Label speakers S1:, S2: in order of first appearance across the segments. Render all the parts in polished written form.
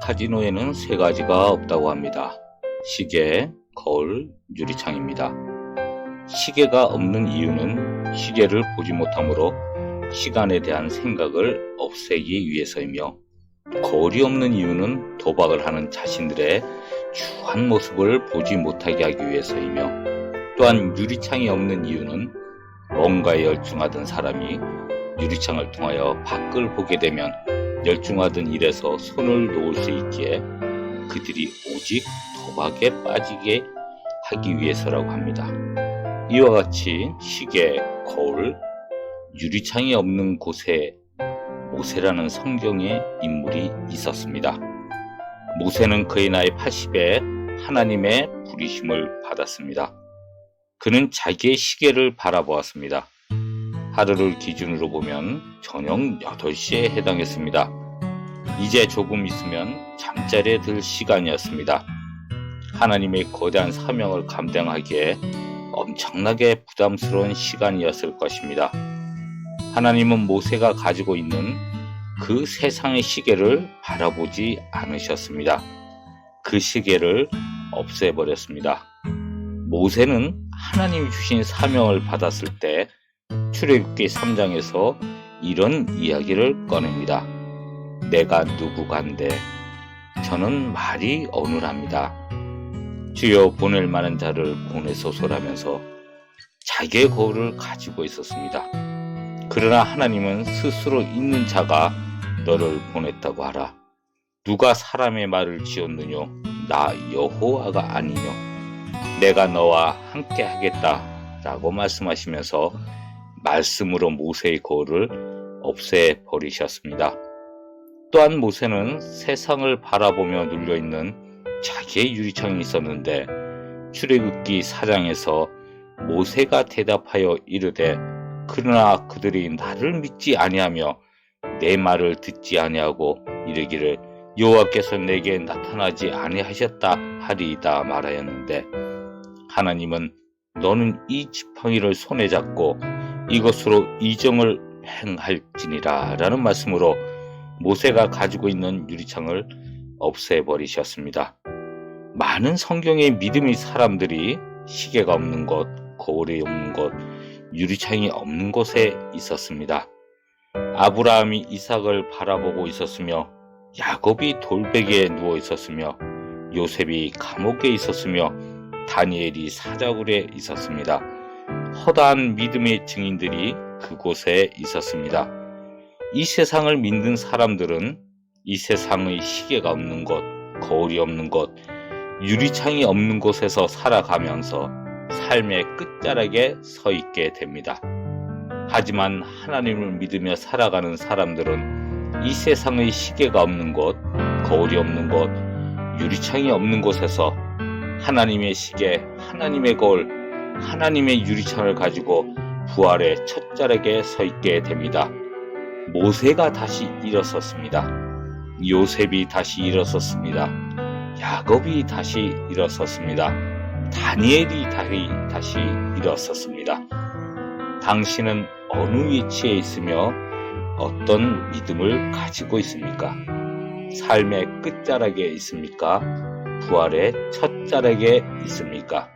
S1: 카지노에는 세 가지가 없다고 합니다. 시계, 거울, 유리창입니다. 시계가 없는 이유는 시계를 보지 못하므로 시간에 대한 생각을 없애기 위해서이며, 거울이 없는 이유는 도박을 하는 자신들의 추한 모습을 보지 못하게 하기 위해서이며, 또한 유리창이 없는 이유는 뭔가에 열중하던 사람이 유리창을 통하여 밖을 보게 되면 열중하던 일에서 손을 놓을 수 있기에 그들이 오직 도박에 빠지게 하기 위해서라고 합니다. 이와 같이 시계, 거울, 유리창이 없는 곳에 모세라는 성경의 인물이 있었습니다. 모세는 그의 나이 80에 하나님의 부르심을 받았습니다. 그는 자기의 시계를 바라보았습니다. 하루를 기준으로 보면 저녁 8시에 해당했습니다. 이제 조금 있으면 잠자리에 들 시간이었습니다. 하나님의 거대한 사명을 감당하기에 엄청나게 부담스러운 시간이었을 것입니다. 하나님은 모세가 가지고 있는 그 세상의 시계를 바라보지 않으셨습니다. 그 시계를 없애버렸습니다. 모세는 하나님이 주신 사명을 받았을 때 출애굽기 3장에서 이런 이야기를 꺼냅니다. 내가 누구간데 저는 말이 어눌합니다. 주여 보낼 만한 자를 보내소서라면서 자기의 거울을 가지고 있었습니다. 그러나 하나님은 스스로 있는 자가 너를 보냈다고 하라. 누가 사람의 말을 지었느뇨? 나 여호와가 아니뇨? 내가 너와 함께 하겠다 라고 말씀하시면서 말씀으로 모세의 거울을 없애버리셨습니다. 또한 모세는 세상을 바라보며 눌려있는 자기의 유리창이 있었는데, 출애굽기 4장에서 모세가 대답하여 이르되 그러나 그들이 나를 믿지 아니하며 내 말을 듣지 아니하고 이르기를 여호와께서 내게 나타나지 아니하셨다 하리이다 말하였는데, 하나님은 너는 이 지팡이를 손에 잡고 이것으로 이정을 행할지니라 라는 말씀으로 모세가 가지고 있는 유리창을 없애버리셨습니다. 많은 성경의 믿음의 사람들이 시계가 없는 곳, 거울이 없는 곳, 유리창이 없는 곳에 있었습니다. 아브라함이 이삭을 바라보고 있었으며, 야곱이 돌베개에 누워 있었으며, 요셉이 감옥에 있었으며, 다니엘이 사자굴에 있었습니다. 허다한 믿음의 증인들이 그곳에 있었습니다. 이 세상을 믿는 사람들은 이 세상의 시계가 없는 곳, 거울이 없는 곳, 유리창이 없는 곳에서 살아가면서 삶의 끝자락에 서 있게 됩니다. 하지만 하나님을 믿으며 살아가는 사람들은 이 세상의 시계가 없는 곳, 거울이 없는 곳, 유리창이 없는 곳에서 하나님의 시계, 하나님의 거울, 하나님의 유리창을 가지고 부활의 첫자락에 서 있게 됩니다. 모세가 다시 일어섰습니다. 요셉이 다시 일어섰습니다. 야곱이 다시 일어섰습니다. 다니엘이 다시 일어섰습니다. 당신은 어느 위치에 있으며 어떤 믿음을 가지고 있습니까? 삶의 끝자락에 있습니까? 부활의 첫자락에 있습니까?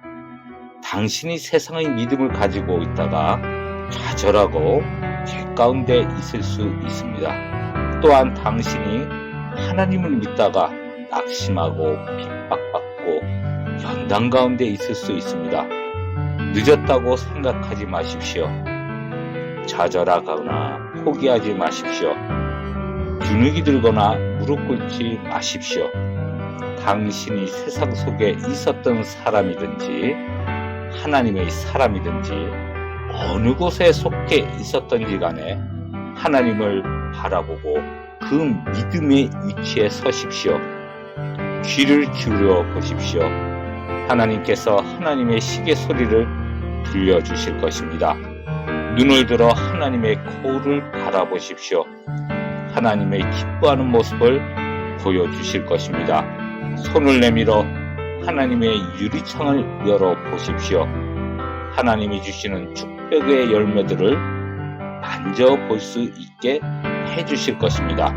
S1: 당신이 세상의 믿음을 가지고 있다가 좌절하고 죄 가운데 있을 수 있습니다. 또한 당신이 하나님을 믿다가 낙심하고 핍박받고 연단 가운데 있을 수 있습니다. 늦었다고 생각하지 마십시오. 좌절하거나 포기하지 마십시오. 주눅이 들거나 무릎 꿇지 마십시오. 당신이 세상 속에 있었던 사람이든지 하나님의 사람이든지 어느 곳에 속해 있었던지 간에 하나님을 바라보고 그 믿음의 위치에 서십시오. 귀를 기울여 보십시오. 하나님께서 하나님의 시계 소리를 들려주실 것입니다. 눈을 들어 하나님의 거울을 바라보십시오. 하나님의 기뻐하는 모습을 보여주실 것입니다. 손을 내밀어 하나님의 유리창을 열어보십시오. 하나님이 주시는 축복의 열매들을 만져볼 수 있게 해주실 것입니다.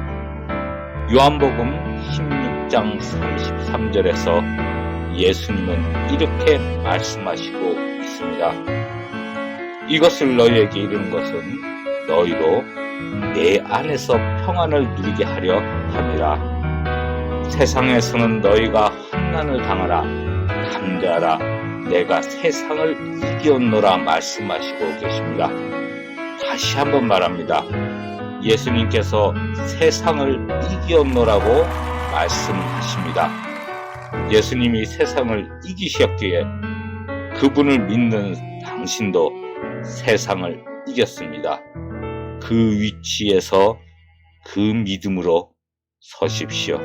S1: 요한복음 16장 6장 33절에서 예수님은 이렇게 말씀하시고 있습니다. 이것을 너희에게 이르는 것은 너희로 내 안에서 평안을 누리게 하려 함이라. 세상에서는 너희가 환난을 당하라. 담대하라. 내가 세상을 이기었노라 말씀하시고 계십니다. 다시 한번 말합니다. 예수님께서 세상을 이기었노라고 말씀하십니다. 예수님이 세상을 이기셨기에 그분을 믿는 당신도 세상을 이겼습니다. 그 위치에서 그 믿음으로 서십시오.